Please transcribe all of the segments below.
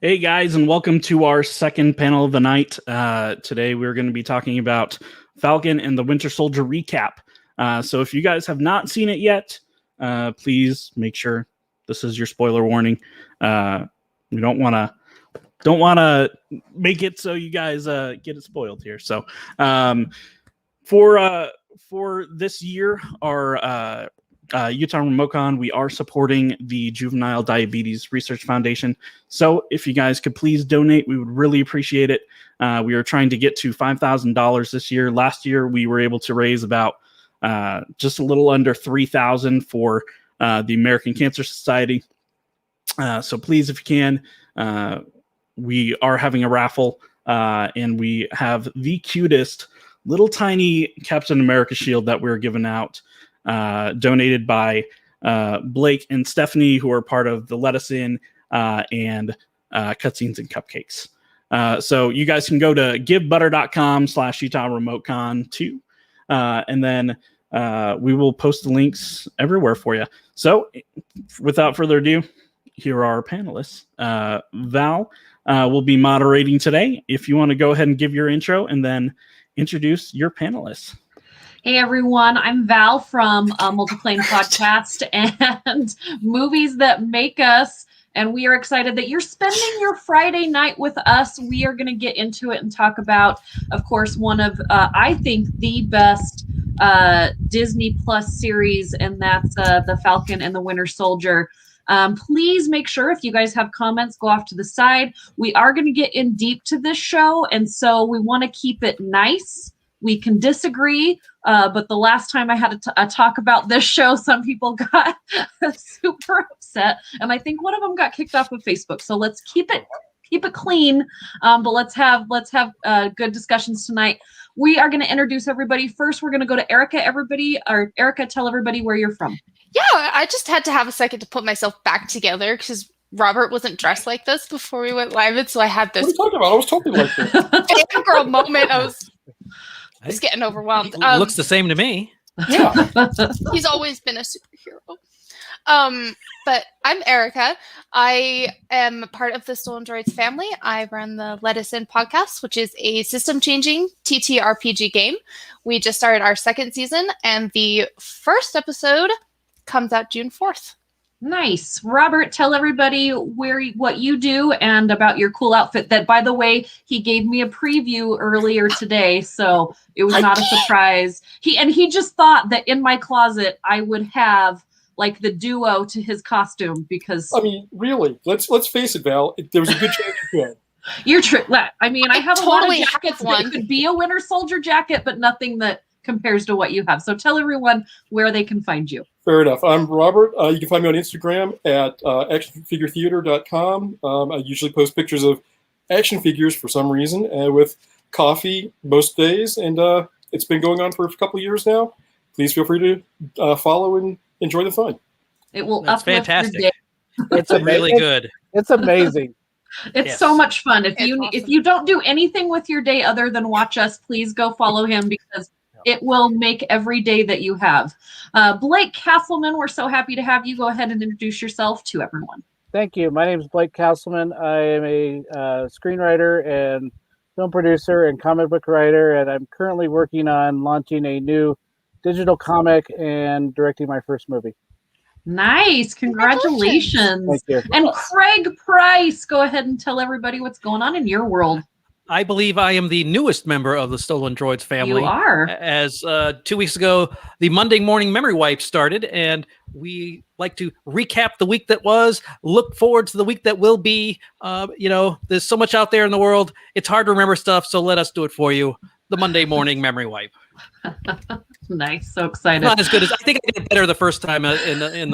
Hey guys, and welcome to our second panel of the night. Today we're going to be talking about Falcon and the Winter Soldier recap. So if you guys have not seen it yet, please make sure this is your spoiler warning. We don't want to make it so you guys get it spoiled here. So for this year, our Utah RemoteCon, we are supporting the Juvenile Diabetes Research Foundation. So if you guys could please donate, we would really appreciate it. We are trying to get to $5,000 this year. Last year, we were able to raise about just a little under $3,000 for the American Cancer Society. So please, if you can, we are having a raffle, and we have the cutest little tiny Captain America shield that we're giving out. Donated by Blake and Stephanie, who are part of the Let Us In and Cutscenes and Cupcakes. So you guys can go to givebutter.com/Utah RemoteCon 2. And then we will post the links everywhere for you. So without further ado, here are our panelists. Val will be moderating today. If you want to go ahead and give your intro and then introduce your panelists. Hey everyone, I'm Val from Multiplane Podcast and Movies That Make Us, and we are excited that you're spending your Friday night with us. We are going to get into it and talk about, of course, one of, I think, the best Disney Plus series, and that's The Falcon and the Winter Soldier. Please make sure if you guys have comments, go off to the side. We are going to get in deep to this show, and so we want to keep it nice. We can disagree, but the last time I had a talk about this show, some people got super upset, and I think one of them got kicked off of Facebook. So let's keep it clean, but let's have good discussions tonight. We are going to introduce everybody. First, we're going to go to Erica. Erica, tell everybody where you're from. Yeah, I just had to have a second to put myself back together because Robert wasn't dressed like this before we went live, and so I had this. What are you talking about? I was totally like this. Fangirl moment. I was just getting overwhelmed. Looks the same to me. Yeah. He's always been a superhero. But I'm Erica. I am part of the Stolen Droids family. I run the Let Us In podcast, which is a system-changing TTRPG game. We just started our second season, and the first episode comes out June 4th. Nice. Robert, tell everybody what you do and about your cool outfit that, by the way, he gave me a preview earlier today, so it was not a surprise. He just thought that in my closet I would have like the duo to his costume because I mean, really, let's face it, Val. There was a good chance you could. You're true. I mean, I have totally a lot of jackets that could be a Winter Soldier jacket, but nothing that compares to what you have. So tell everyone where they can find you. Fair enough. I'm Robert. You can find me on Instagram at actionfiguretheater.com. I usually post pictures of action figures for some reason with coffee most days, and it's been going on for a couple of years now. Please feel free to follow and enjoy the fun. It will That's uplift fantastic. your day. It's really good. It's amazing. It's Yes. so much fun. If It's you don't do anything with your day other than watch us, please go follow him because it will make every day that you have. Blake Castleman, we're so happy to have you. Go ahead and introduce yourself to everyone. Thank you. My name is Blake Castleman. I am a screenwriter and film producer and comic book writer, and I'm currently working on launching a new digital comic and directing my first movie. Nice. Congratulations. Thank you. And Craig Price, go ahead and tell everybody what's going on in your world. I believe I am the newest member of the Stolen Droids family. You are. As 2 weeks ago, the Monday Morning Memory Wipe started, and we like to recap the week that was, look forward to the week that will be. There's so much out there in the world. It's hard to remember stuff, so let us do it for you. The Monday Morning Memory Wipe. Nice. So excited. Not as good as I think I did better the first time in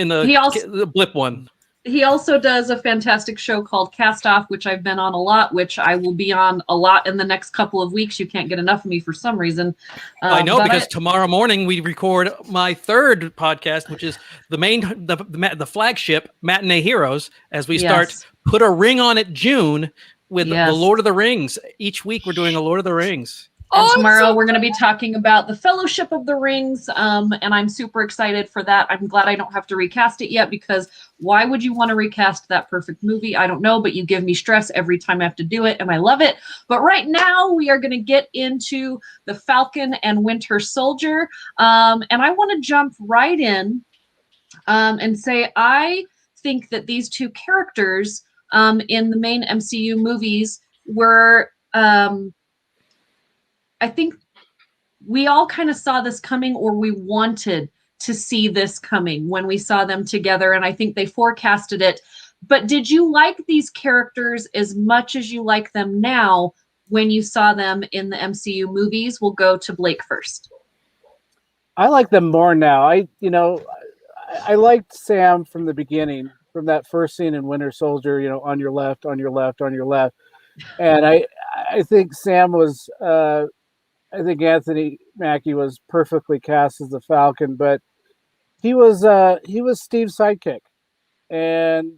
the blip one. He also does a fantastic show called Cast Off, which I've been on a lot, which I will be on a lot in the next couple of weeks. You can't get enough of me for some reason. I know, because tomorrow morning we record my third podcast, which is the flagship Matinee Heroes, as we start Put a Ring on It June with the Lord of the Rings. Each week we're doing a Lord of the Rings. And Oh, tomorrow so we're going to be talking about the Fellowship of the Rings, and I'm super excited for that. I'm glad I don't have to recast it yet, because why would you want to recast that perfect movie? I don't know, but you give me stress every time I have to do it, and I love it. But right now we are going to get into the Falcon and Winter Soldier, and I want to jump right in and say I think that these two characters in the main MCU movies were... I think we all kind of saw this coming, or we wanted to see this coming when we saw them together, and I think they forecasted it. But did you like these characters as much as you like them now when you saw them in the MCU movies? We'll go to Blake first. I like them more now. I liked Sam from the beginning, from that first scene in Winter Soldier. On your left, on your left, on your left, and I think Sam was. I think Anthony Mackie was perfectly cast as the Falcon, but he was Steve's sidekick. And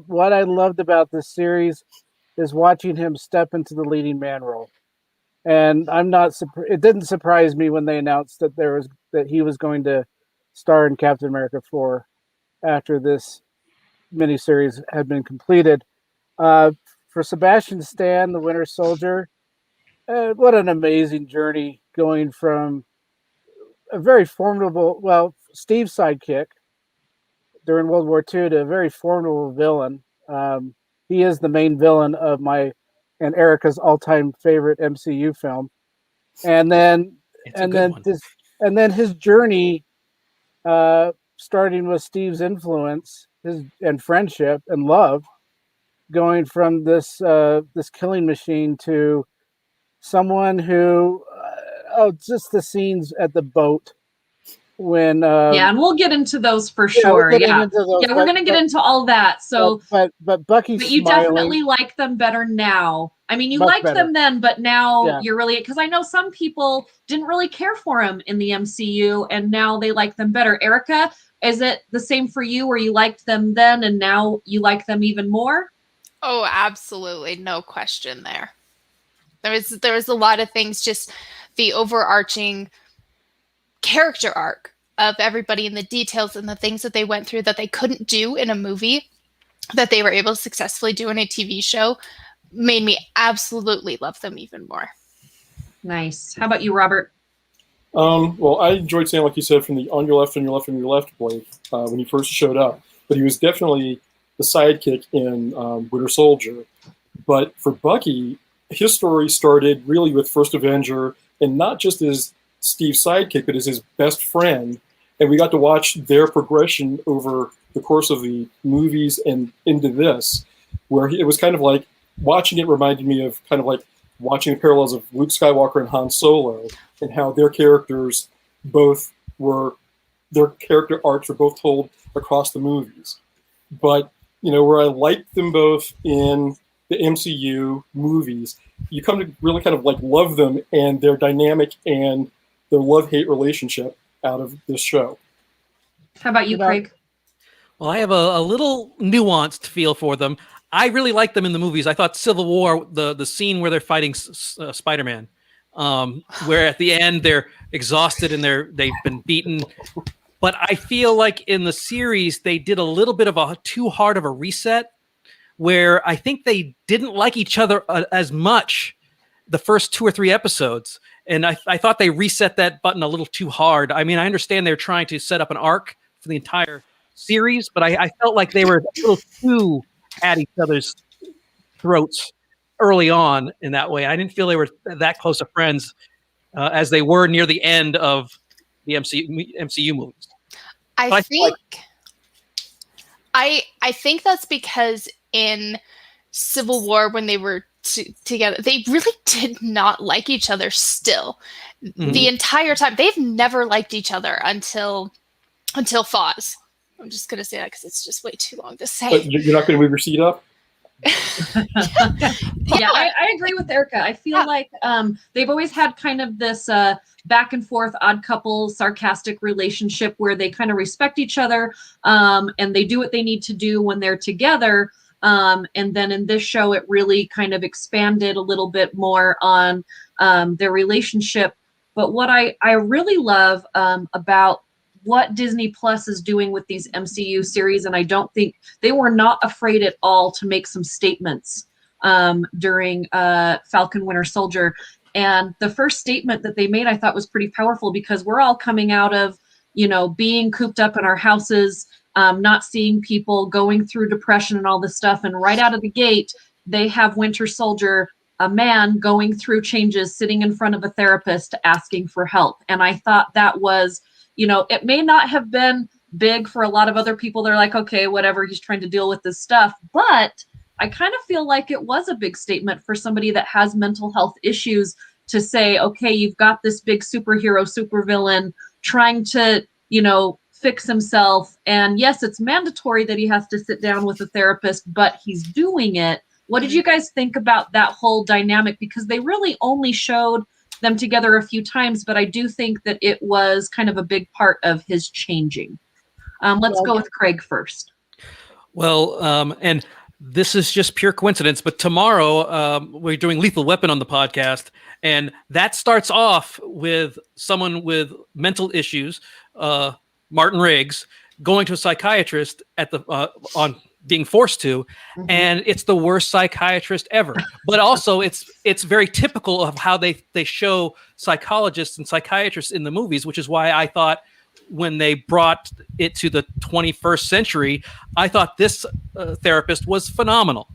what I loved about this series is watching him step into the leading man role. And it didn't surprise me when they announced that he was going to star in Captain America 4 after this miniseries had been completed. For Sebastian Stan, the Winter Soldier, what an amazing journey, going from a very formidable, Steve's sidekick during World War II to a very formidable villain. He is the main villain of my and Erica's all-time favorite MCU film. And then his journey, starting with Steve's influence, and friendship and love, going from this killing machine to someone who, just the scenes at the boat when Yeah, and we'll get into those for sure. we're Yeah, we're going to get into all that. So, but Bucky's but you smiling. definitely like them better now. I mean, you Much liked better. them then, but now Yeah. you're really, because I know some people didn't really care for him in the MCU, and now they like them better. Erica, is it the same for you, where you liked them then and now you like them even more? Oh, absolutely. No question there. There was a lot of things, just the overarching character arc of everybody and the details and the things that they went through that they couldn't do in a movie, that they were able to successfully do in a TV show, made me absolutely love them even more. Nice. How about you, Robert? Well, I enjoyed Sam, like you said, from the on your left, on your left, on your left, Blake, when he first showed up. But he was definitely the sidekick in Winter Soldier. But for Bucky, his story started really with First Avenger, and not just as Steve's sidekick, but as his best friend. And we got to watch their progression over the course of the movies and into this, where it was kind of like, watching it reminded me of kind of like watching the parallels of Luke Skywalker and Han Solo, and how their characters their character arcs were both told across the movies. But, where I liked them both in the MCU movies, you come to really kind of like love them and their dynamic and their love-hate relationship out of this show. How about you, Craig? Well, I have a little nuanced feel for them. I really liked them in the movies. I thought Civil War, the scene where they're fighting Spider-Man, where at the end they're exhausted and they've been beaten. But I feel like in the series they did a little bit of a too hard of a reset, where I think they didn't like each other as much the first 2 or 3 episodes. And I thought they reset that button a little too hard. I mean, I understand they're trying to set up an arc for the entire series, but I felt like they were a little too at each other's throats early on in that way. I didn't feel they were that close of friends as they were near the end of the MCU movies. I think that's because in Civil War, when they were together, they really did not like each other still. Mm-hmm. The entire time. They've never liked each other until Foz. I'm just going to say that because it's just way too long to say. But you're not going to move your seat up? Yeah, I agree with Erica. I feel like they've always had kind of this back and forth, odd couple, sarcastic relationship where they kind of respect each other, and they do what they need to do when they're together. And then in this show, it really kind of expanded a little bit more on their relationship. But what I really love about what Disney Plus is doing with these MCU series, and I don't think they were not afraid at all to make some statements during Falcon Winter Soldier. And the first statement that they made, I thought was pretty powerful, because we're all coming out of, being cooped up in our houses, not seeing people, going through depression and all this stuff. And right out of the gate, they have Winter Soldier, a man going through changes, sitting in front of a therapist asking for help. And I thought that was, it may not have been big for a lot of other people. They're like, okay, whatever, he's trying to deal with this stuff. But I kind of feel like it was a big statement for somebody that has mental health issues to say, okay, you've got this big superhero, supervillain trying to, fix himself. And yes, it's mandatory that he has to sit down with a therapist, but he's doing it. What did you guys think about that whole dynamic? Because they really only showed them together a few times, but I do think that it was kind of a big part of his changing. Let's go with Craig first. Well, and this is just pure coincidence, but tomorrow we're doing Lethal Weapon on the podcast, and that starts off with someone with mental issues, Martin Riggs, going to a psychiatrist at the on being forced to, and it's the worst psychiatrist ever. But also, it's very typical of how they show psychologists and psychiatrists in the movies, which is why I thought, when they brought it to the 21st century, I thought this therapist was phenomenal.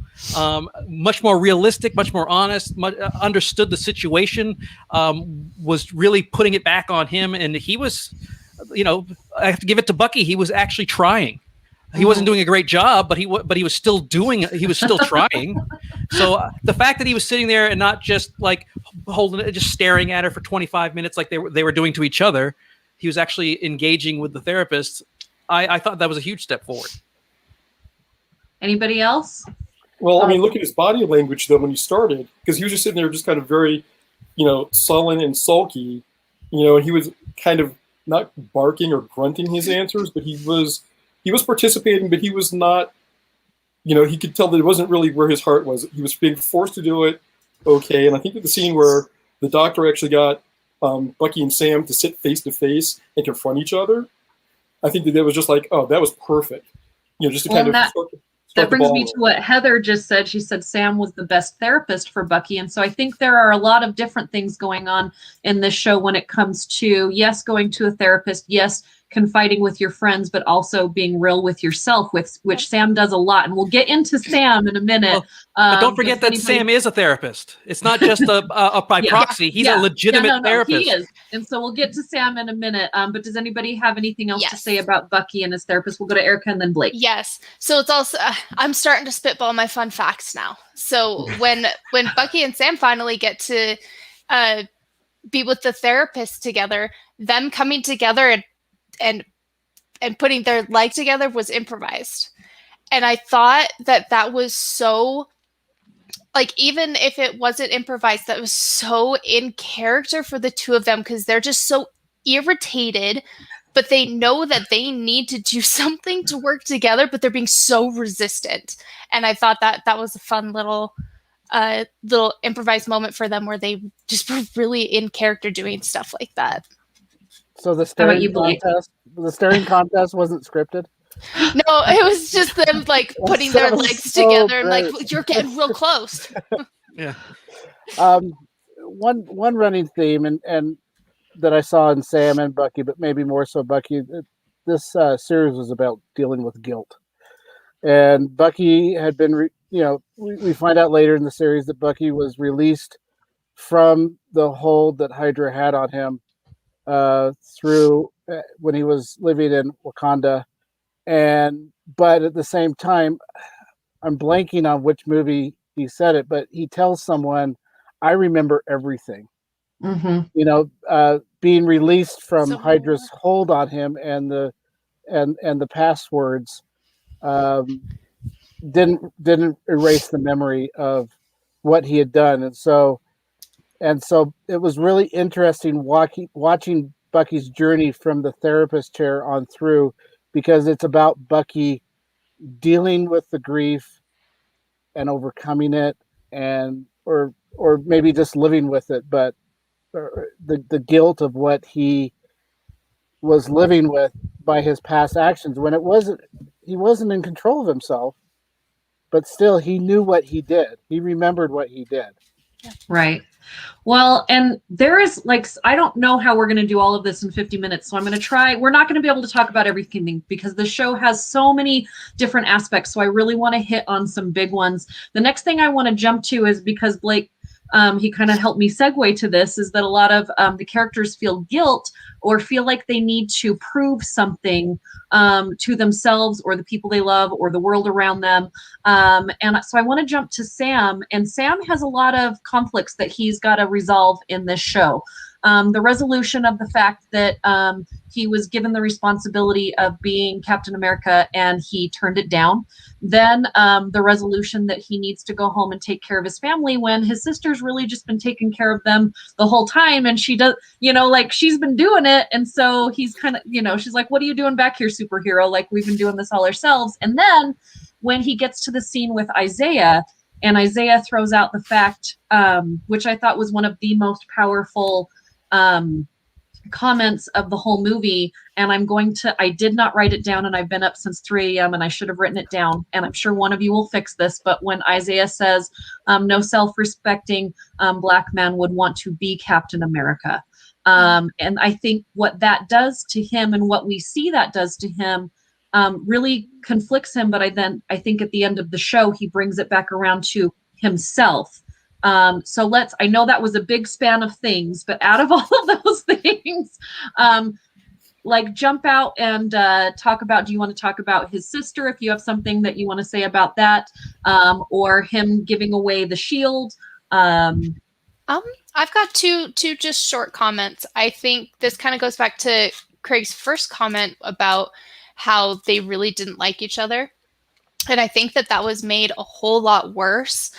Much more realistic, much more honest, understood the situation, was really putting it back on him. And he was, I have to give it to Bucky. He was actually trying. He wasn't doing a great job, but he was still trying. So the fact that he was sitting there and not just like holding it, just staring at her for 25 minutes like they were doing to each other, he was actually engaging with the therapist. I thought that was a huge step forward. Anybody else? Well, I mean, look at his body language, though, when he started, because he was just sitting there just kind of very, sullen and sulky, and he was kind of not barking or grunting his answers, but he was participating, but he was not, he could tell that it wasn't really where his heart was. He was being forced to do it. Okay. And I think that the scene where the doctor actually got Bucky and Sam to sit face to face and confront each other, I think that was just like, oh, that was perfect. Just to kind of start that brings me to what Heather just said. She said Sam was the best therapist for Bucky. And so I think there are a lot of different things going on in this show when it comes to, yes, going to a therapist, yes, confiding with your friends, but also being real with yourself, which Sam does a lot. And we'll get into Sam in a minute. But don't forget that Sam is a therapist. It's not just by proxy. He's a legitimate therapist. He is. And so we'll get to Sam in a minute. But does anybody have anything else to say about Bucky and his therapist? We'll go to Erica and then Blake. Yes. So it's also, I'm starting to spitball my fun facts now. So when Bucky and Sam finally get to be with the therapist together, them coming together and putting their leg together was improvised. And I thought that was so, like, even if it wasn't improvised, that was so in character for the two of them, because they're just so irritated, but they know that they need to do something to work together, but they're being so resistant. And I thought that was a fun little improvised moment for them, where they just were really in character doing stuff like that. So the staring contest wasn't scripted? No, it was just them like putting their legs together and like, you're getting real close. Yeah. One running theme and that I saw in Sam and Bucky, but maybe more so Bucky, this series was about dealing with guilt. And Bucky had been, we find out later in the series that Bucky was released from the hold that Hydra had on him through when he was living in Wakanda. But at the same time, I'm blanking on which movie he said it, but he tells someone, I remember everything. Mm-hmm. Being released from Hydra's hold on him and the passwords didn't erase the memory of what he had done. And so it was really interesting watching Bucky's journey from the therapist chair on through, because it's about Bucky dealing with the grief and overcoming it, and or maybe just living with it, but the guilt of what he was living with by his past actions, when he wasn't in control of himself, but still he knew what he did. He remembered what he did. Right. Well, and there is I don't know how we're going to do all of this in 50 minutes. So I'm going to try. We're not going to be able to talk about everything because the show has so many different aspects. So I really want to hit on some big ones. The next thing I want to jump to is because Blake, he kind of helped me segue to this, is that a lot of the characters feel guilt or feel like they need to prove something to themselves or the people they love or the world around them. And so I want to jump to Sam, and Sam has a lot of conflicts that he's got to resolve in this show. The resolution of the fact that he was given the responsibility of being Captain America and he turned it down. Then the resolution that he needs to go home and take care of his family when his sister's really just been taking care of them the whole time. And she does, she's been doing it. And so he's kind of, she's like, what are you doing back here, superhero? Like, we've been doing this all ourselves. And then when he gets to the scene with Isaiah, and Isaiah throws out the fact, which I thought was one of the most powerful comments of the whole movie, and I did not write it down, and I've been up since 3 a.m. and I should have written it down, and I'm sure one of you will fix this, but when Isaiah says, no self-respecting Black man would want to be Captain America. And I think what that does to him and what we see that does to him really conflicts him, but I think at the end of the show, he brings it back around to himself. So I know that was a big span of things, but out of all of those things, jump out and do you want to talk about his sister, if you have something that you want to say about that, or him giving away the shield? I've got two just short comments. I think this kind of goes back to Craig's first comment about how they really didn't like each other. And I think that was made a whole lot worse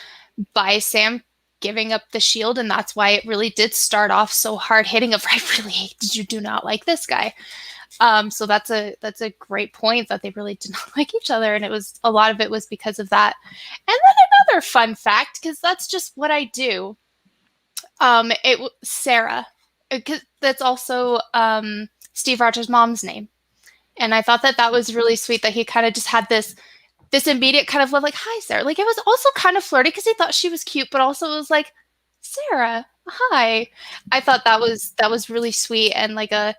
by Sam giving up the shield, and that's why it really did start off so hard hitting of, I really do not like this guy. So that's a great point, that they really did not like each other, and a lot of it was because of that. And then another fun fact, because that's just what I do. Sarah, because that's also Steve Rogers' mom's name, and I thought that was really sweet that he kind of just had this immediate kind of love, like, hi, Sarah. Like, it was also kind of flirty because he thought she was cute, but also it was like, Sarah, hi. I thought that was really sweet and like a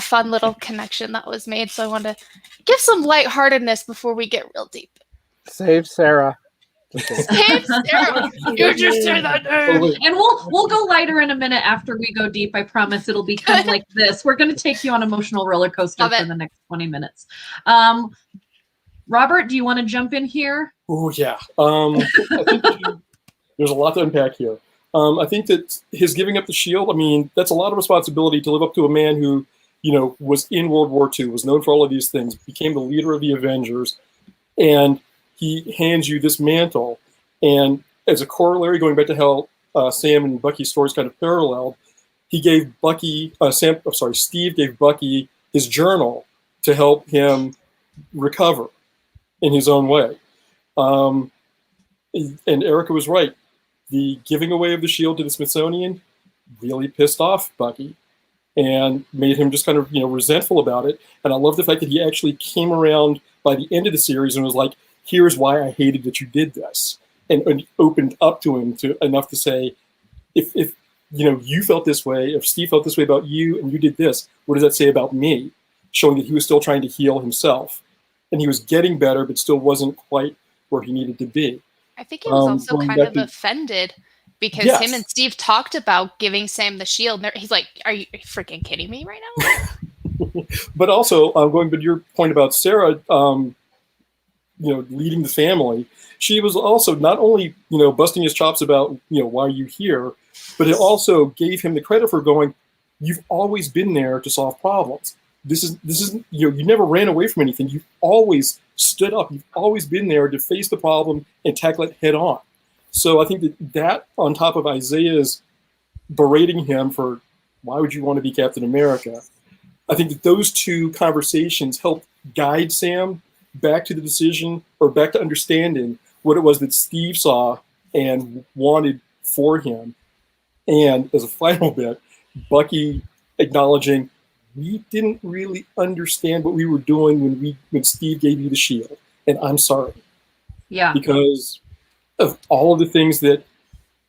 fun little connection that was made. So I wanted to give some lightheartedness before we get real deep. Save Sarah. Save Sarah. You just say that name. And we'll go lighter in a minute after we go deep. I promise it'll be kind of like this. We're going to take you on an emotional roller coaster for the next 20 minutes. Robert, do you want to jump in here? Oh, yeah. I think there's a lot to unpack here. I think that his giving up the shield, that's a lot of responsibility to live up to a man who, was in World War II, was known for all of these things, became the leader of the Avengers, and he hands you this mantle. And as a corollary, going back to how Sam and Bucky's stories kind of paralleled, he gave Steve gave Bucky his journal to help him recover in his own way. And Erica was right. The giving away of the shield to the Smithsonian really pissed off Bucky and made him just kind of, resentful about it. And I love the fact that he actually came around by the end of the series and was like, here's why I hated that you did this. And opened up to him enough to say, if you felt this way, if Steve felt this way about you and you did this, what does that say about me? Showing that he was still trying to heal himself. And he was getting better, but still wasn't quite where he needed to be. I think he was also kind of offended because him and Steve talked about giving Sam the shield. He's like, are you freaking kidding me right now? But also, going to your point about Sarah, leading the family, she was also not only, busting his chops about, why are you here, but it also gave him the credit for going, you've always been there to solve problems. This is you never ran away from anything. You've always stood up. You've always been there to face the problem and tackle it head on. So I think that on top of Isaiah's berating him for why would you want to be Captain America, I think that those two conversations helped guide Sam back to the decision or back to understanding what it was that Steve saw and wanted for him. And as a final bit, Bucky acknowledging we didn't really understand what we were doing when Steve gave you the shield, and I'm sorry. Yeah. Because of all of the things that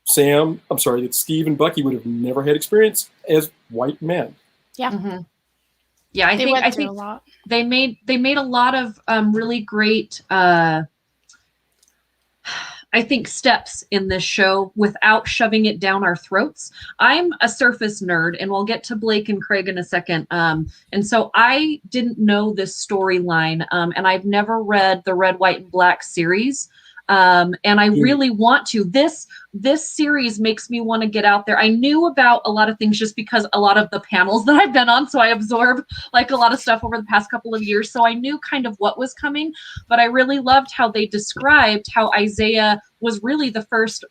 that Steve and Bucky would have never had experience as white men. Yeah. Mm-hmm. Yeah, I They think went through a lot. they made a lot of really great I think steps in this show without shoving it down our throats. I'm a surface nerd, and we'll get to Blake and Craig in a second. And so I didn't know this storyline, and I've never read the Red, White, and Black series. And I really want to. This series makes me want to get out there. I knew about a lot of things just because a lot of the panels that I've been on, so I absorb like a lot of stuff over the past couple of years. So I knew kind of what was coming, but I really loved how they described how Isaiah was really the first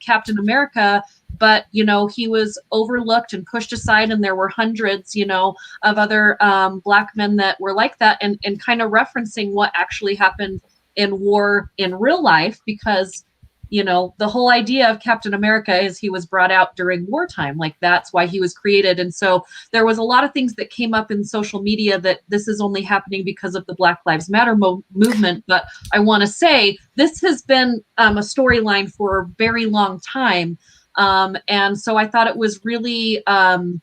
Captain America, but he was overlooked and pushed aside, and there were hundreds of other Black men that were like that, and kind of referencing what actually happened in war in real life, because the whole idea of Captain America is he was brought out during wartime. Like, that's why he was created. And so there was a lot of things that came up in social media that this is only happening because of the Black Lives Matter movement. But I want to say this has been a storyline for a very long time. And so I thought it was really, I'm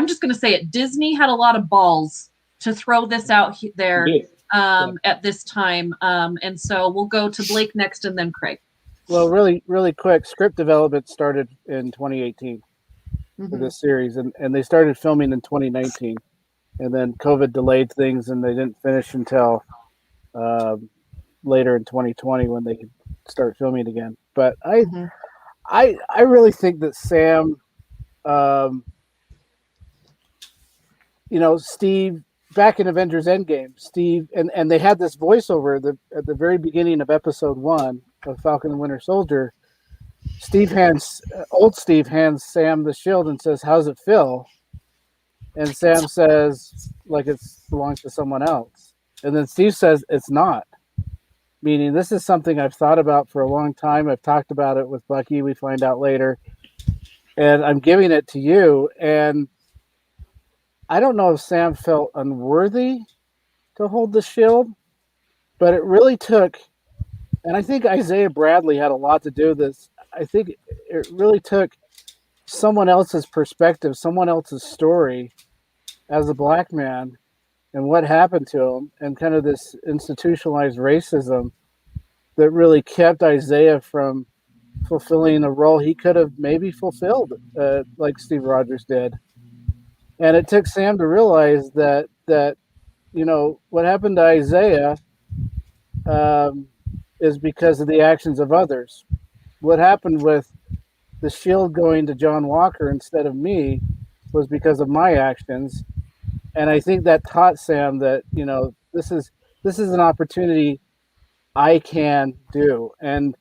just going to say it, Disney had a lot of balls to throw this out there at this time. And so we'll go to Blake next and then Craig. Well, really, really quick, script development started in 2018 for this series, and they started filming in 2019. And then COVID delayed things, and they didn't finish until later in 2020 when they could start filming again. But I really think that Sam, Steve, back in Avengers Endgame, Steve, and they had this voiceover at the very beginning of episode 1 of Falcon and Winter Soldier. Old Steve hands Sam the shield and says, "How's it feel?" And Sam says, like it belongs to someone else. And then Steve says, "It's not." Meaning, this is something I've thought about for a long time. I've talked about it with Bucky, we find out later. And I'm giving it to you. And I don't know if Sam felt unworthy to hold the shield, but it really took, and I think Isaiah Bradley had a lot to do with this. I think it really took someone else's perspective, someone else's story as a Black man and what happened to him, and kind of this institutionalized racism that really kept Isaiah from fulfilling a role he could have maybe fulfilled, like Steve Rogers did. And it took Sam to realize that what happened to Isaiah is because of the actions of others. What happened with the shield going to John Walker instead of me was because of my actions. And I think that taught Sam that, this is an opportunity I can do. And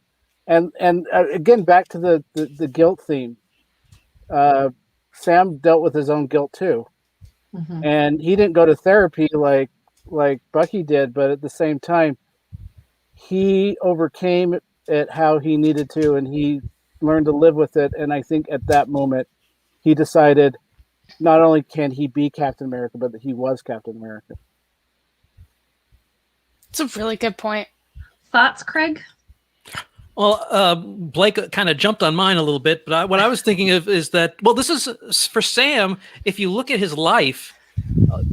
again, back to the guilt theme. Sam dealt with his own guilt too. And he didn't go to therapy like Bucky did, but at the same time, he overcame it how he needed to, and he learned to live with it. And I think at that moment, he decided not only can he be Captain America, but that he was Captain America. It's a really good point. Thoughts, Craig? Well, Blake kind of jumped on mine a little bit, but what I was thinking of is that, well, this is for Sam. If you look at his life,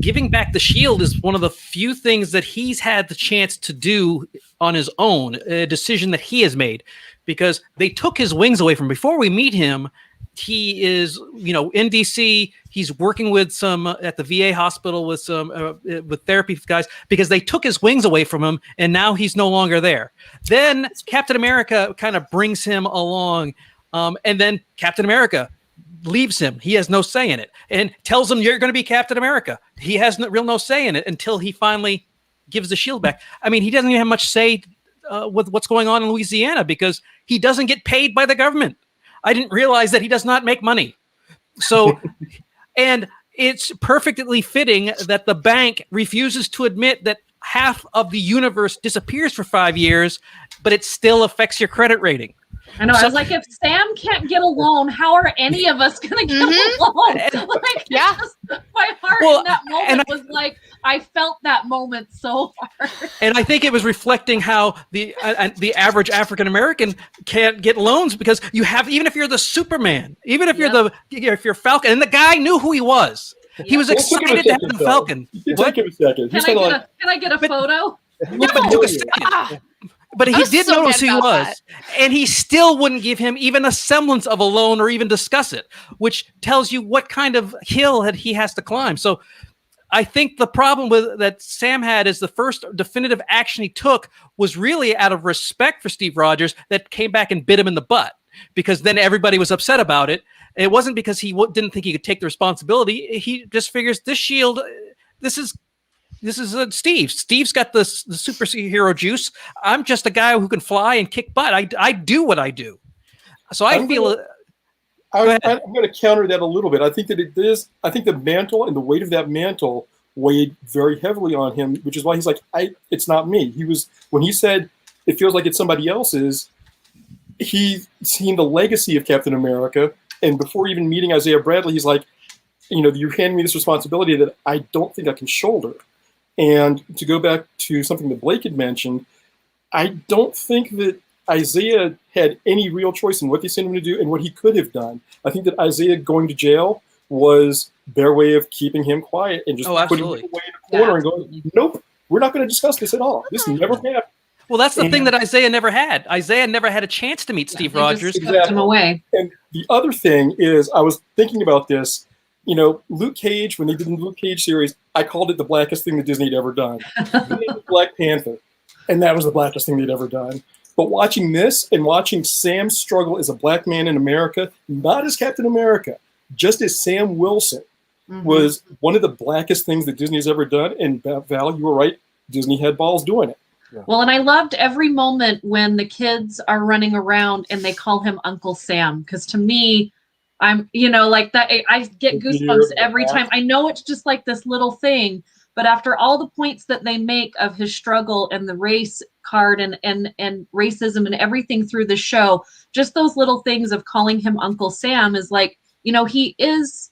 giving back the shield is one of the few things that he's had the chance to do on his own, a decision that he has made, because they took his wings away from him. Before we meet him, he is, in DC. He's working with some at the VA hospital with some with therapy guys, because they took his wings away from him, and now he's no longer there. Then Captain America kind of brings him along, and then Captain America leaves him. He has no say in it, and tells him, "You're going to be Captain America." He has no say in it until he finally gives the shield back. I mean, he doesn't even have much say with what's going on in Louisiana, because he doesn't get paid by the government. I didn't realize that he does not make money. So, and it's perfectly fitting that the bank refuses to admit that half of the universe disappears for 5 years, but it still affects your credit rating. I know. I was like, if Sam can't get a loan, how are any of us going to get a loan? Like, Yeah. My heart Well, in that moment and was like, I felt that moment so hard. And I think it was reflecting how the average African American can't get loans because you have, even if you're the Superman, even if if you're Falcon, and the guy knew who he was. He was Well, it took him a excited to have second, the though. Falcon. It took him a second. He's Can kind of I get a photo? Yeah, but it took a second. But he I was did so notice mad who he about was, and he still wouldn't give him even a semblance of a loan or even discuss it, which tells you what kind of hill he has to climb. So I think the problem that Sam had is the first definitive action he took was really out of respect for Steve Rogers that came back and bit him in the butt, because then everybody was upset about it. It wasn't because he didn't think he could take the responsibility. He just figures this shield, this is Steve. Steve's got the superhero juice. I'm just a guy who can fly and kick butt. I do what I do. So I'm going to counter that a little bit. I think that it is. I think the mantle and the weight of that mantle weighed very heavily on him, which is why he's like, it's not me. When he said it feels like it's somebody else's, he's seen the legacy of Captain America, and before even meeting Isaiah Bradley, he's like, you're handing me this responsibility that I don't think I can shoulder. And to go back to something that Blake had mentioned, I don't think that Isaiah had any real choice in what they sent him to do and what he could have done. I think that Isaiah going to jail was their way of keeping him quiet and just putting him away in a corner and going, nope, we're not going to discuss this at all. This never happened. Well, that's the thing that Isaiah never had. Isaiah never had a chance to meet Steve Rogers. Just kept him away. And the other thing is, I was thinking about this. Luke Cage, when they did the Luke Cage series, I called it the blackest thing that Disney had ever done. They did Black Panther, and that was the blackest thing they'd ever done. But watching this and watching Sam struggle as a black man in America, not as Captain America, just as Sam Wilson, was one of the blackest things that Disney has ever done. And Val, you were right. Disney had balls doing it. Well, and I loved every moment when the kids are running around and they call him Uncle Sam, because to me, I'm, like that. I get goosebumps every time. I know it's just like this little thing, but after all the points that they make of his struggle and the race card and racism and everything through the show, just those little things of calling him Uncle Sam is like, he is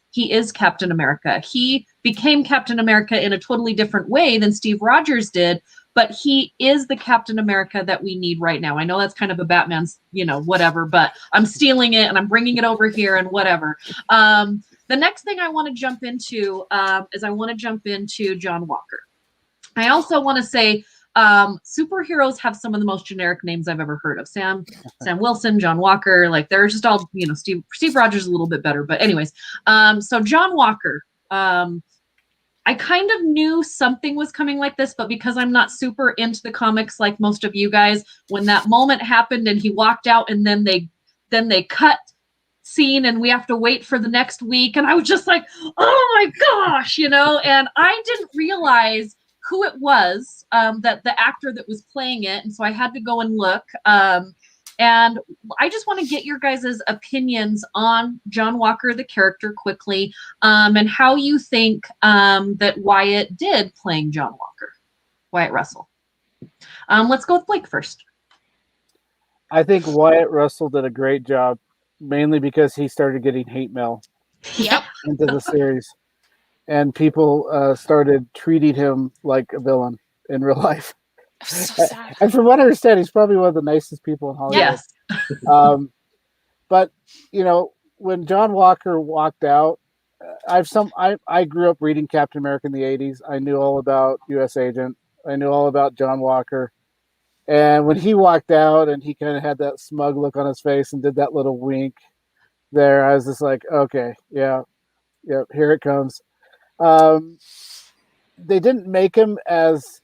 Captain America. He became Captain America in a totally different way than Steve Rogers did, but he is the Captain America that we need right now. I know that's kind of a Batman's, whatever, but I'm stealing it and I'm bringing it over here and whatever. The next thing I want to jump into is I want to jump into John Walker. I also want to say superheroes have some of the most generic names I've ever heard of. Sam Wilson, John Walker, like they're just all, Steve Rogers is a little bit better, but anyways. So John Walker, I kind of knew something was coming like this, but because I'm not super into the comics like most of you guys, when that moment happened and he walked out and then they cut scene and we have to wait for the next week, and I was just like, oh my gosh, and I didn't realize who it was, that the actor that was playing it, and so I had to go and look. And I just want to get your guys' opinions on John Walker, the character, quickly, and how you think that Wyatt did playing John Walker, Wyatt Russell. Let's go with Blake first. I think Wyatt Russell did a great job, mainly because he started getting hate mail into the series. And people started treating him like a villain in real life. So sad. And from what I understand, he's probably one of the nicest people in Hollywood. Yes. But when John Walker walked out, I grew up reading Captain America in the 80s. I knew all about U.S. Agent. I knew all about John Walker. And when he walked out and he kind of had that smug look on his face and did that little wink there, I was just like, okay, yeah, here it comes. They didn't make him as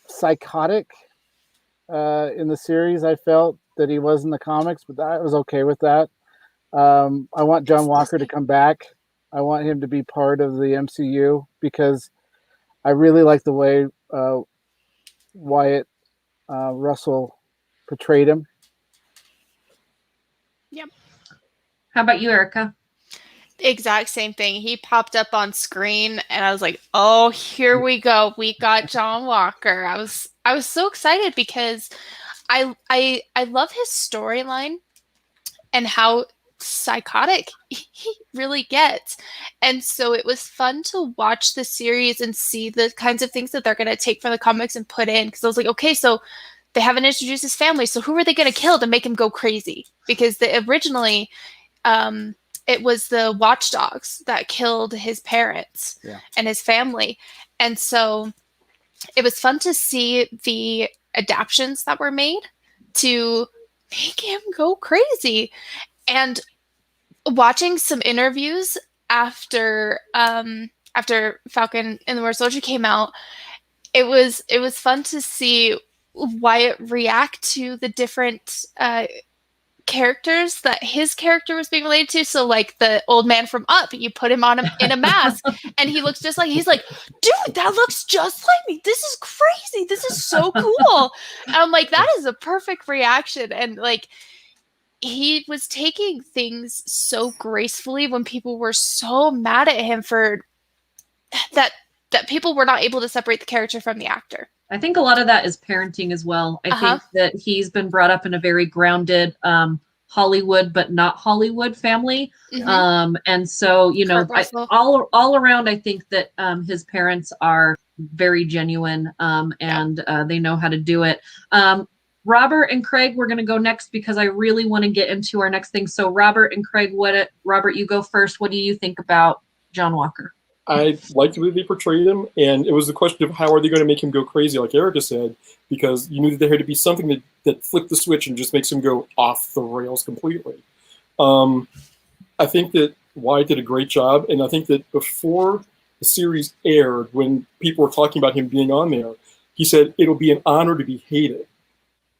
psychotic in the series. I felt that he was in the comics, but I was okay with that. I want John Walker to come back. I want him to be part of the MCU because I really like the way Wyatt Russell portrayed him. Yep. How about you, Erica? exact same thing. He popped up on screen and I was like, "Oh, here we go. We got John Walker." I was so excited because I love his storyline and how psychotic he really gets. And so it was fun to watch the series and see the kinds of things that they're going to take from the comics and put in, because I was like, okay, so they haven't introduced his family, so who are they going to kill to make him go crazy? Because originally it was the watchdogs that killed his parents and his family. And so it was fun to see the adaptions that were made to make him go crazy. And watching some interviews after Falcon and the Winter Soldier came out, it was fun to see Wyatt react to the different characters that his character was being related to. So like the old man from Up, you put him on in a mask and he looks just like, he's like, dude, that looks just like me. This is crazy. This is so cool. And I'm like, that is a perfect reaction. And like, he was taking things so gracefully when people were so mad at him for that people were not able to separate the character from the actor. I think a lot of that is parenting as well. I think that he's been brought up in a very grounded Hollywood, but not Hollywood family. And so, you know, all around, I think that his parents are very genuine and they know how to do it. Robert and Craig, we're going to go next because I really want to get into our next thing. So Robert and Craig, Robert, you go first. What do you think about John Walker? I liked the way they portrayed him, and it was the question of how are they going to make him go crazy, like Erica said, because you knew that there had to be something that flipped the switch and just makes him go off the rails completely. I think that Wyatt did a great job, and I think that before the series aired, when people were talking about him being on there, he said it'll be an honor to be hated,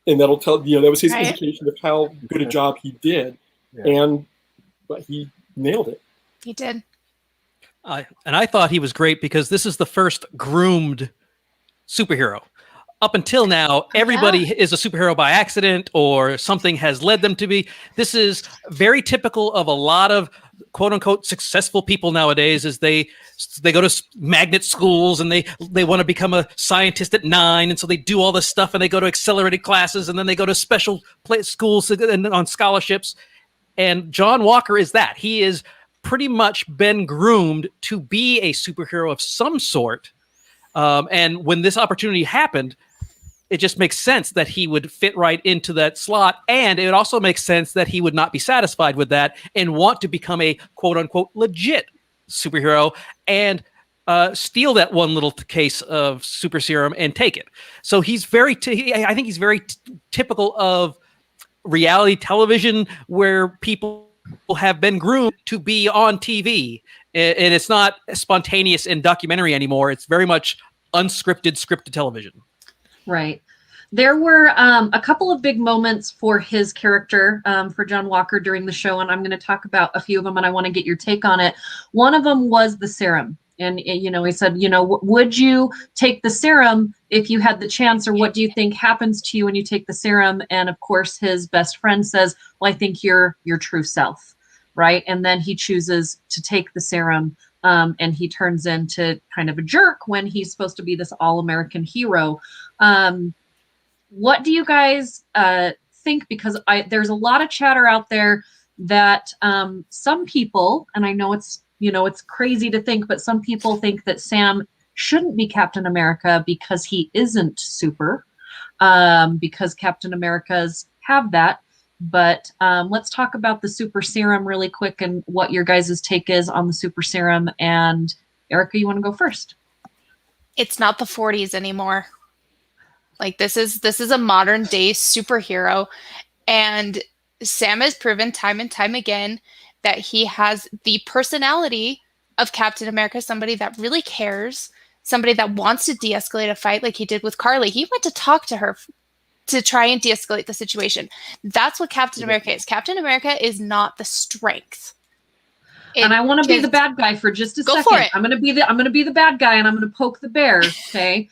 and that'll tell that was his indication of how good a job he did, but he nailed it. He did. And I thought he was great because this is the first groomed superhero. Up until now, everybody is a superhero by accident or something has led them to be. This is very typical of a lot of quote unquote successful people nowadays, is they go to magnet schools and they want to become a scientist at 9. And so they do all this stuff and they go to accelerated classes and then they go to special schools and on scholarships. And John Walker is that. He is pretty much been groomed to be a superhero of some sort. And when this opportunity happened, it just makes sense that he would fit right into that slot. And it also makes sense that he would not be satisfied with that and want to become a quote unquote legit superhero and steal that one little case of super serum and take it. So he's I think he's very typical of reality television where people have been groomed to be on TV, and it's not spontaneous and documentary anymore. It's very much unscripted, scripted television. Right. There were a couple of big moments for his character, for John Walker during the show, and I'm going to talk about a few of them, and I want to get your take on it. One of them was the serum. And, you know, he said, you know, would you take the serum if you had the chance, or what do you think happens to you when you take the serum? And of course, his best friend says, well, I think you're your true self, right? And then he chooses to take the serum, and he turns into kind of a jerk when he's supposed to be this all-American hero. What do you guys think? Because there's a lot of chatter out there that some people, and I know it's crazy to think, but some people think that Sam shouldn't be Captain America because he isn't super, because Captain Americas have that. But let's talk about the super serum really quick and what your guys' take is on the super serum. And Erica, you want to go first? It's not the 40s anymore. Like this is a modern day superhero, and Sam has proven time and time again that he has the personality of Captain America, somebody that really cares, somebody that wants to de-escalate a fight like he did with Carly. He went to talk to her to try and de-escalate the situation. That's what Captain America is. Captain America is not the strength. And I want to be the bad guy for just a second. For it. I'm going to be the bad guy, and I'm going to poke the bear. Okay.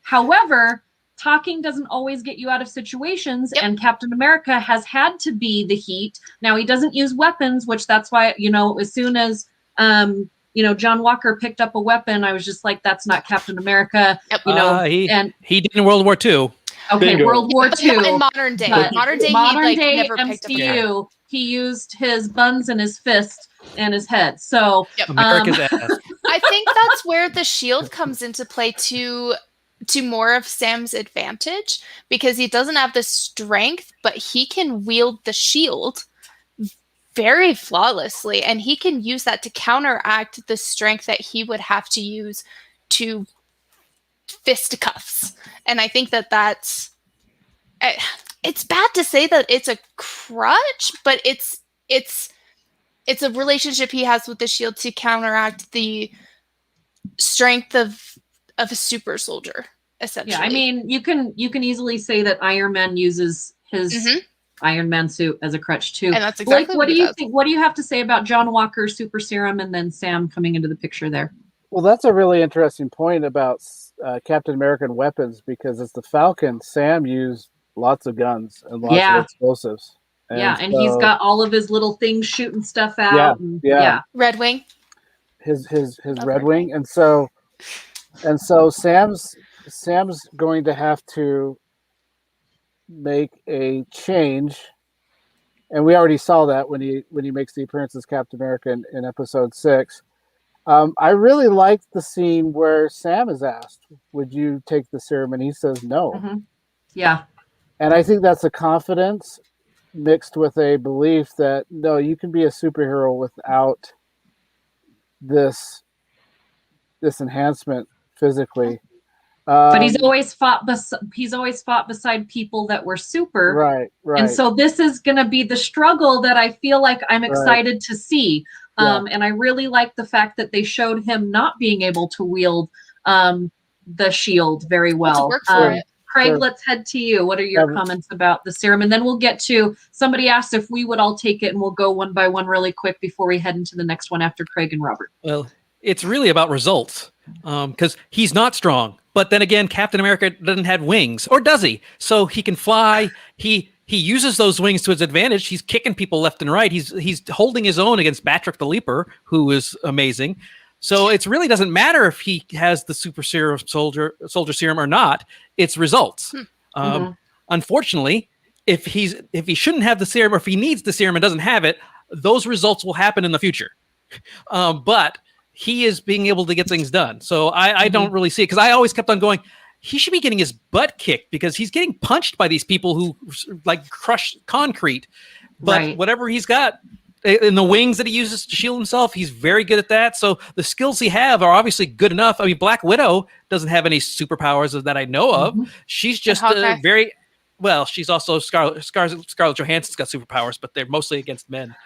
However, talking doesn't always get you out of situations, and Captain America has had to be the heat. Now he doesn't use weapons, which that's why, as soon as John Walker picked up a weapon, I was just like, that's not Captain America. He did in World War II. Okay, Bingo. World War II. In modern day, he never picked up a gun. MCU, he used his buns and his fist and his head. So America's ass. I think that's where the shield comes into play to more of Sam's advantage, because he doesn't have the strength, but he can wield the shield very flawlessly, and he can use that to counteract the strength that he would have to use to fisticuffs. And I think that's it's bad to say that it's a crutch, but it's a relationship he has with the shield to counteract the strength of a super soldier, essentially. Yeah, I mean, you can easily say that Iron Man uses his Iron Man suit as a crutch too. And that's exactly what do you think? What do you have to say about John Walker's super serum and then Sam coming into the picture there? Well, that's a really interesting point about Captain American weapons, because it's the Falcon. Sam used lots of guns and lots of explosives. And he's got all of his little things shooting stuff out. Red Wing. His Red Wing, and so Sam's going to have to make a change, and we already saw that when he makes the appearance as Captain America in episode 6. I really liked the scene where Sam is asked, "Would you take the serum?" and he says no. Mm-hmm. Yeah, and I think that's a confidence mixed with a belief that no, you can be a superhero without this enhancement physically. But he's always fought beside people that were super. Right. And so this is going to be the struggle that I feel like I'm excited to see. And I really like the fact that they showed him not being able to wield the shield very well. Work for it. Craig, let's head to you. What are your comments about the serum? And then we'll get to, somebody asked if we would all take it, and we'll go one by one really quick before we head into the next one after Craig and Robert. Well, it's really about results, because he's not strong. But then again, Captain America doesn't have wings, or does he? So he can fly. He uses those wings to his advantage. He's kicking people left and right. He's holding his own against Batrick the Leaper, who is amazing. So it really doesn't matter if he has the super serum soldier serum or not. It's results. Unfortunately, if he shouldn't have the serum, or if he needs the serum and doesn't have it, those results will happen in the future. But he is being able to get things done. So I don't really see it, because I always kept on going, he should be getting his butt kicked, because he's getting punched by these people who like crush concrete. But whatever he's got in the wings that he uses to shield himself, he's very good at that. So the skills he have are obviously good enough. I mean, Black Widow doesn't have any superpowers that I know of. She's just very well. She's also Scarlett Johansson's got superpowers, but they're mostly against men.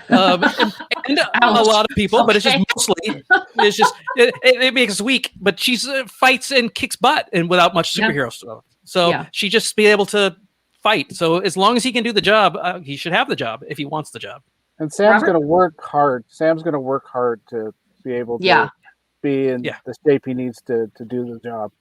And a lot of people, but it's just mostly, it makes us weak, but she's fights and kicks butt and without much superhero stuff. So she just be able to fight. So as long as he can do the job, he should have the job if he wants the job. And Sam's going to work hard. Sam's going to work hard to be able to be in the shape he needs to do the job.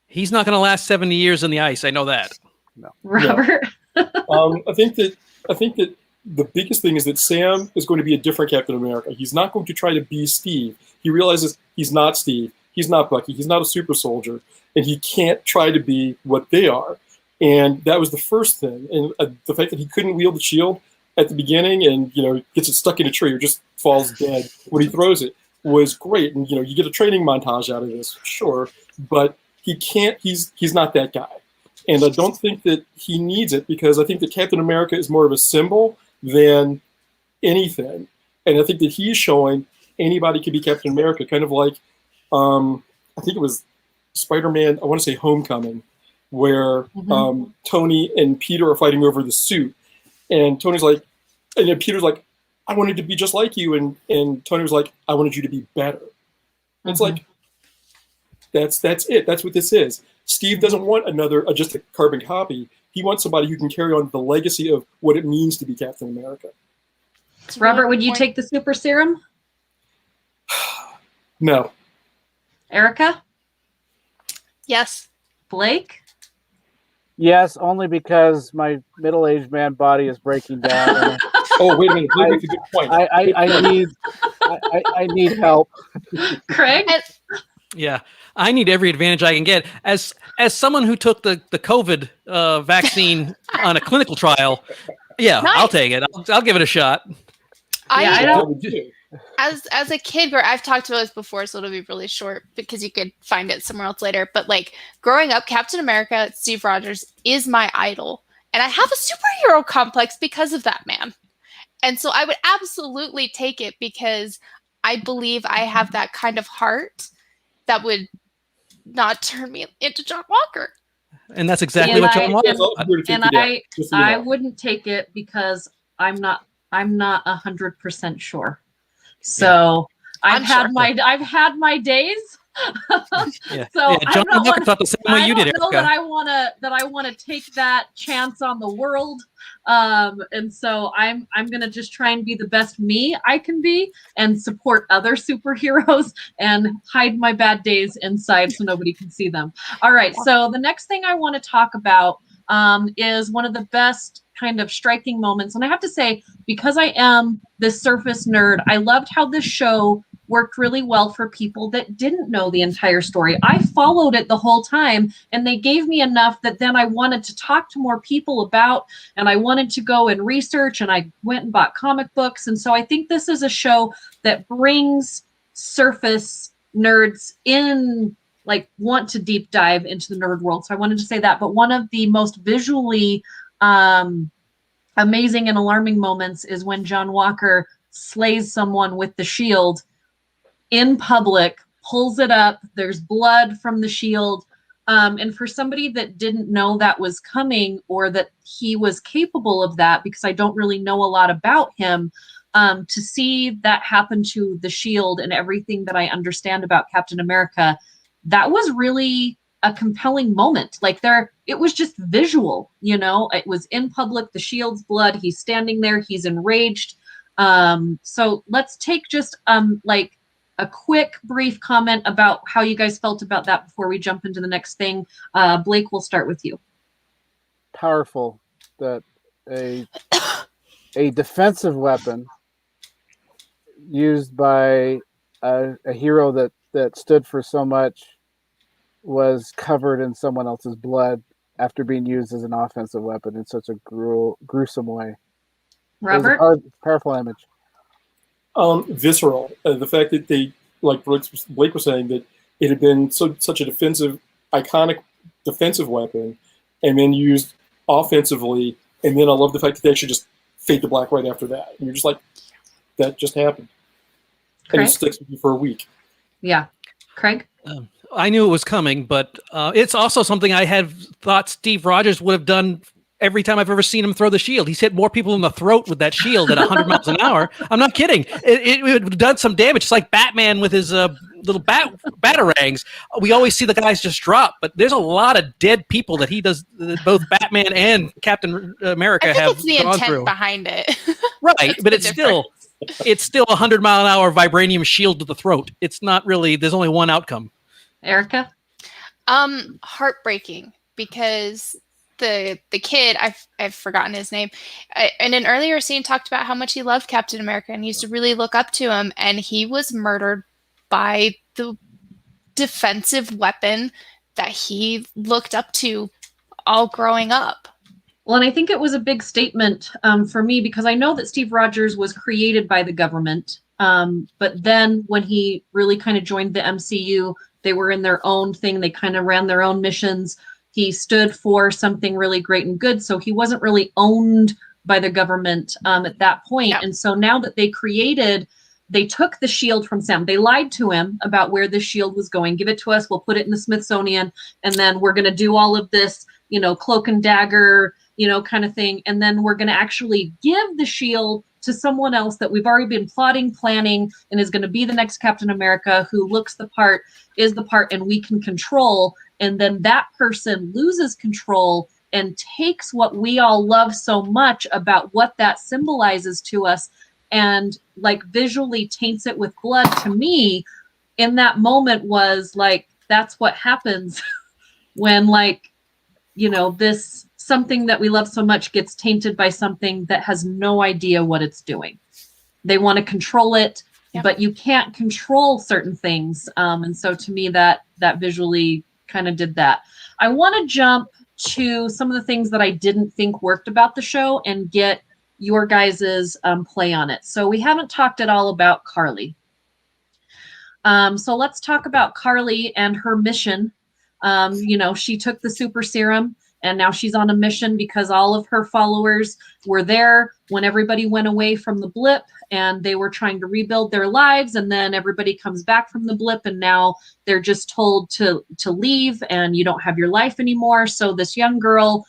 He's not going to last 70 years in the ice. I know that. No. Robert? I think that the biggest thing is that Sam is going to be a different Captain America. He's not going to try to be Steve. He realizes he's not Steve. He's not Bucky. He's not a super soldier. And he can't try to be what they are. And that was the first thing. And the fact that he couldn't wield the shield at the beginning and, gets it stuck in a tree or just falls dead when he throws it was great. And, you get a training montage out of this, sure. But he can't, he's not that guy. And I don't think that he needs it, because I think that Captain America is more of a symbol than anything. And I think that he's showing anybody can be Captain America, kind of like, I think it was Spider-Man, I want to say Homecoming, where Tony and Peter are fighting over the suit. And Tony's like, and then Peter's like, I wanted to be just like you. And Tony was like, I wanted you to be better. And it's like, that's it. That's what this is. Steve doesn't want just a carbon copy. He wants somebody who can carry on the legacy of what it means to be Captain America. Robert, would you take the super serum? No. Erica? Yes. Blake? Yes, only because my middle-aged man body is breaking down. And Oh, wait a minute. Blake makes a good point. I need help. Craig? And Yeah, I need every advantage I can get. As someone who took the COVID vaccine on a clinical trial, yeah, Nice. I'll take it. I'll give it a shot. Yeah, I I don't- would too. as a kid, where I've talked about this before, so it'll be really short because you could find it somewhere else later. But like growing up, Captain America, Steve Rogers is my idol, and I have a superhero complex because of that man. And so I would absolutely take it because I believe I have that kind of heart that would not turn me into John Walker. And that's exactly And what I- John Walker. It's also here to take And you down, just so you I know. wouldn't take it because I'm not 100% sure. So I've I'm had sure. my days. Yeah. So Yeah, I John don't Walker wanna- thought the same way I you don't did, know Erica. that I want to take that chance on the world. And so I'm gonna just try and be the best me I can be and support other superheroes and hide my bad days inside so nobody can see them. All right. So the next thing I want to talk about is one of the best kind of striking moments. And I have to say, because I am this surface nerd, I loved how this show worked really well for people that didn't know the entire story. I followed it the whole time, and they gave me enough that then I wanted to talk to more people about, and I wanted to go and research, and I went and bought comic books. And so I think this is a show that brings surface nerds in, like, want to deep dive into the nerd world. So I wanted to say that. But one of the most visually amazing and alarming moments is when John Walker slays someone with the shield in public, pulls it up, there's blood from the shield. And for somebody that didn't know that was coming or that he was capable of that, because I don't really know a lot about him, to see that happen to the shield and everything that I understand about Captain America, that was really a compelling moment. Like it was just visual, it was in public, the shield's blood, he's standing there, he's enraged. So let's take just like a quick brief comment about how you guys felt about that before we jump into the next thing. Blake, we'll start with you. Powerful that a defensive weapon used by a hero that stood for so much was covered in someone else's blood after being used as an offensive weapon in such a gruesome way. Robert? It was a powerful image. Visceral. The fact that they, like Blake was saying, that it had been such a iconic defensive weapon, and then used offensively, and then I love the fact that they actually just fade to black right after that. And you're just like, that just happened. And Craig? it sticks with you for a week. Yeah. Craig? I knew it was coming, but it's also something I had thought Steve Rogers would have done every time I've ever seen him throw the shield. He's hit more people in the throat with that shield at 100 miles an hour. I'm not kidding. It would have done some damage. It's like Batman with his little batarangs. We always see the guys just drop, but there's a lot of dead people that he does. Both Batman and Captain America I think have it's the gone intent through. behind it. Right, but the it's still 100 mile an hour vibranium shield to the throat. It's not really. There's only one outcome. Erica? Heartbreaking, because the kid, I've forgotten his name, in an earlier scene talked about how much he loved Captain America and he used to really look up to him, and he was murdered by the defensive weapon that he looked up to all growing up. Well, and I think it was a big statement for me, because I know that Steve Rogers was created by the government. But then when he really kind of joined the MCU, they were in their own thing. They kind of ran their own missions. He stood for something really great and good. So he wasn't really owned by the government at that point. Yeah. And so now that they took the shield from Sam. They lied to him about where the shield was going. Give it to us. We'll put it in the Smithsonian. And then we're going to do all of this, cloak and dagger, kind of thing. And then we're going to actually give the shield to someone else that we've already been plotting, planning, and is going to be the next Captain America, who looks the part, is the part, and we can control. And then that person loses control and takes what we all love so much about what that symbolizes to us, and like visually taints it with blood. To me, in that moment was like, that's what happens when like this something that we love so much gets tainted by something that has no idea what it's doing. They want to control it, but you can't control certain things. And so to me, that visually kind of did that. I want to jump to some of the things that I didn't think worked about the show and get your guys's play on it. So we haven't talked at all about Carly. So let's talk about Carly and her mission. She took the super serum and now she's on a mission because all of her followers were there when everybody went away from the blip and they were trying to rebuild their lives. And then everybody comes back from the blip and now they're just told to leave and you don't have your life anymore. So this young girl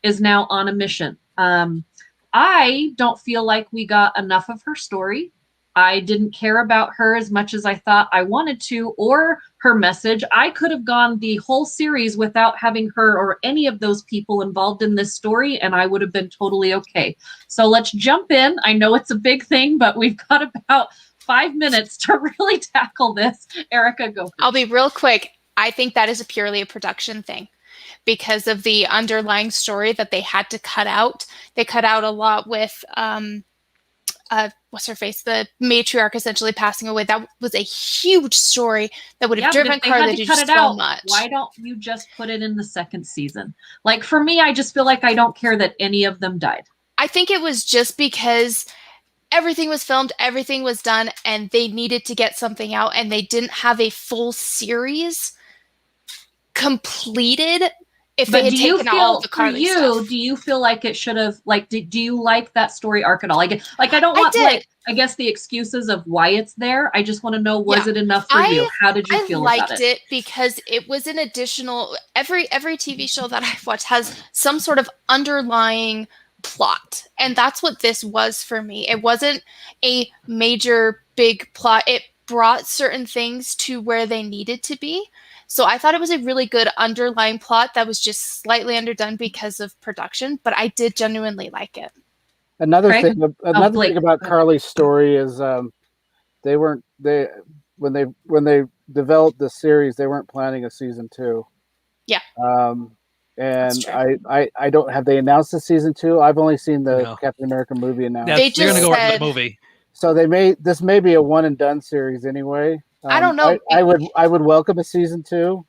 is now on a mission. I don't feel like we got enough of her story. I didn't care about her as much as I thought I wanted to, or her message. I could have gone the whole series without having her or any of those people involved in this story, and I would have been totally okay. So let's jump in. I know it's a big thing, but we've got about 5 minutes to really tackle this. Erica, go. I'll be real quick. I think that is purely a production thing because of the underlying story that they had to cut out. They cut out a lot with what's her face? The matriarch essentially passing away. That was a huge story that would have driven Carly to do so much. Why don't you just put it in the second season? Like for me, I just feel like I don't care that any of them died. I think it was just because everything was filmed, everything was done, and they needed to get something out, and they didn't have a full series completed. If they had taken all of the Carly stuff. Do you feel like it should have, like, do you like that story arc at all? Like I don't want, I guess the excuses of why it's there. I just want to know, was it enough for you? How did you feel about it? I liked it because it was an additional, every TV show that I've watched has some sort of underlying plot. And that's what this was for me. It wasn't a major big plot. It brought certain things to where they needed to be. So I thought it was a really good underlying plot that was just slightly underdone because of production, but I did genuinely like it. Another thing about Carly's story is when they developed the series, they weren't planning a season 2. Yeah. And I don't have they announced the season 2? I've only seen the Captain America movie announced. They're going to go right to the movie. So this may be a one and done series anyway. I don't know. I would welcome a season 2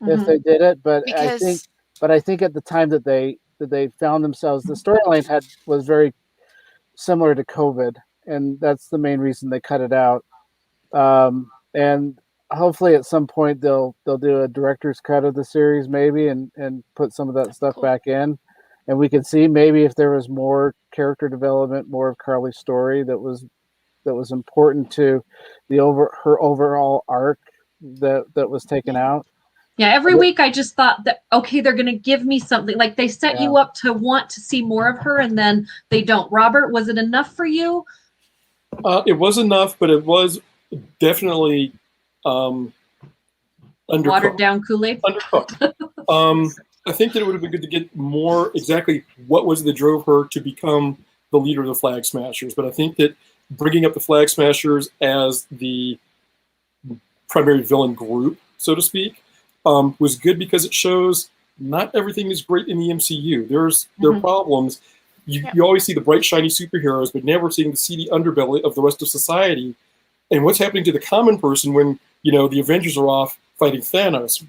if they did it, but I think at the time that they found themselves, the storyline was very similar to COVID, and that's the main reason they cut it out. And hopefully at some point they'll do a director's cut of the series maybe and put some of that stuff back in, and we can see maybe if there was more character development, more of Carly's story that was important to her overall arc that was taken out. Yeah, every week I just thought that, okay, they're going to give me something. Like they set you up to want to see more of her, and then they don't. Robert, was it enough for you? It was enough, but it was definitely undercooked. Watered down Kool-Aid? Undercooked. I think that it would have been good to get more exactly what was it that drove her to become the leader of the Flag Smashers. But I think that bringing up the Flag Smashers as the primary villain group, so to speak, was good because it shows not everything is great in the MCU. There are problems. You always see the bright, shiny superheroes, but never seeing the seedy underbelly of the rest of society. And what's happening to the common person when the Avengers are off fighting Thanos?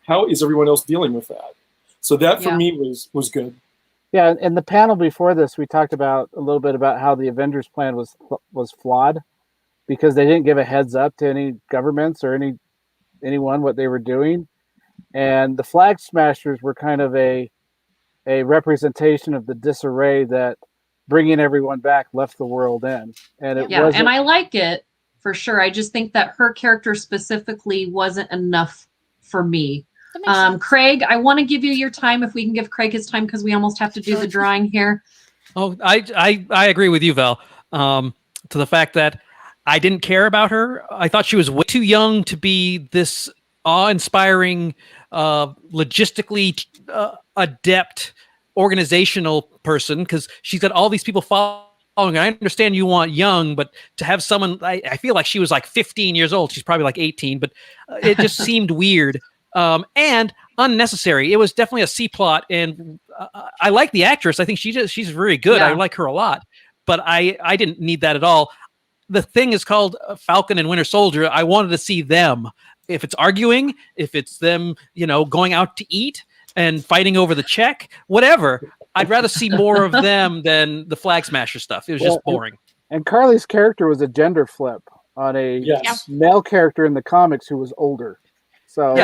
How is everyone else dealing with that? So that for me was good. Yeah, in the panel before this, we talked about a little bit about how the Avengers plan was flawed because they didn't give a heads up to any governments or anyone what they were doing, and the Flag Smashers were kind of a representation of the disarray that bringing everyone back left the world in, and and I like it for sure. I just think that her character specifically wasn't enough for me. Craig, I want to give you your time if we can give Craig his time because we almost have to do the drawing here. Oh, I agree with you, Val. To the fact that I didn't care about her. I thought she was way too young to be this awe-inspiring, logistically adept organizational person because she's got all these people following. I understand you want young, but to have someone, I feel like she was like 15 years old. She's probably like 18, but it just seemed weird. and unnecessary. It was definitely a C plot, and I like the actress. I think she's very good. Yeah. I like her a lot, but I didn't need that at all. The thing is called Falcon and Winter Soldier. I wanted to see them. If it's arguing, if it's them, going out to eat and fighting over the check, whatever. I'd rather see more of them than the Flag Smasher stuff. It was just boring. And Carly's character was a gender flip on a male character in the comics who was older. So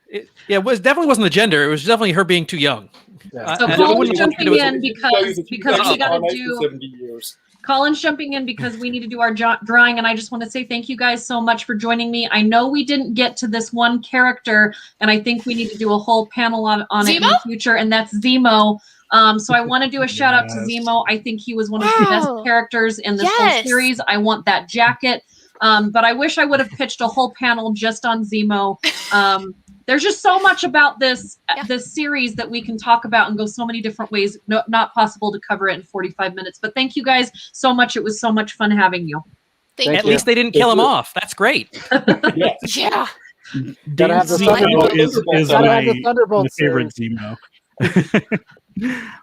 it definitely wasn't the gender. It was definitely her being too young. Yeah. So Colin's jumping in because we got to do 70 years. Colin's jumping in because we need to do our drawing, and I just want to say thank you guys so much for joining me. I know we didn't get to this one character, and I think we need to do a whole panel on it in the future, and that's Vemo. So I want to do a shout out to Vemo. I think he was one of the best characters in this whole series. I want that jacket. But I wish I would have pitched a whole panel just on Zemo. There's just so much about this series that we can talk about and go so many different ways. Not possible to cover it in 45 minutes. But thank you guys so much. It was so much fun having you. At least they didn't kill him off. That's great. Yeah. Dave Zemo is my favorite Zemo.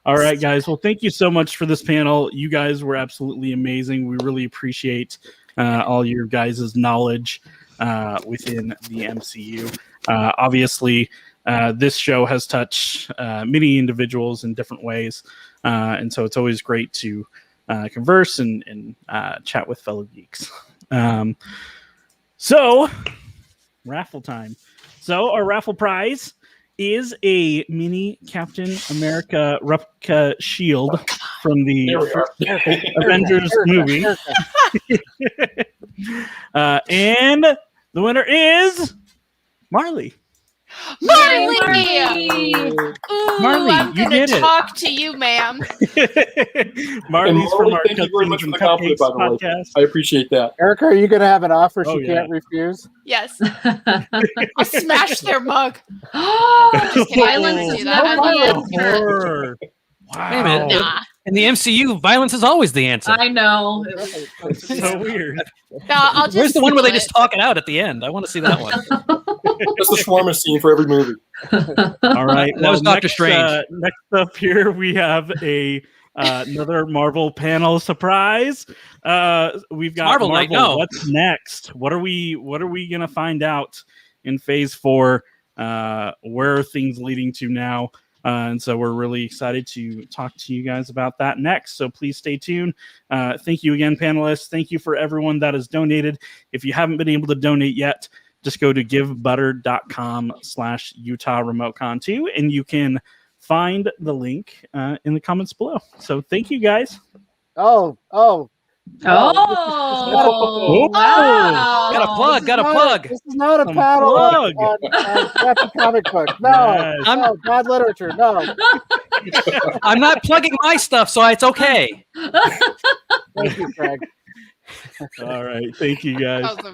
All right, guys. Well, thank you so much for this panel. You guys were absolutely amazing. We really appreciate all your guys' knowledge within the MCU. Obviously, this show has touched many individuals in different ways, and so it's always great to converse and chat with fellow geeks. So, raffle time. So, our raffle prize is a mini Captain America replica shield from the Avengers movie. And the winner is Marley. Marley! Marley! Ooh, I'm you going did to it. talk to you, ma'am. Marley's from our thank you very much for the compliment, by the way. podcast. I appreciate that. Erica, are you going to have an offer Oh, she can't refuse? Yes. I'll smash their mug. Just kidding. violence is That. never the answer. Horror. Wow. Wait a minute. Nah. In the MCU, violence is always the answer. I know. So weird. I'll just Where's the one where they steal just talk it out at the end? I want to see that one. That's the shawarma scene for every movie. All right. That was Doctor next, Strange. Next up here, we have another Marvel panel surprise. We've got Marvel night, no. What's next? What are we gonna find out in Phase 4? Where are things leading to now? And so we're really excited to talk to you guys about that next. So please stay tuned. Thank you again, panelists. Thank you for everyone that has donated. If you haven't been able to donate yet, just go to givebutter.com/Utah RemoteCon2, and you can find the link in the comments below. So thank you, guys. Oh, Wow. Got a plug. This is not a panel plug. on crappy comic book. No, Yes. no, bad literature. No. I'm not plugging my stuff, so it's okay. Thank you, Craig. All right. Thank you, guys. Awesome.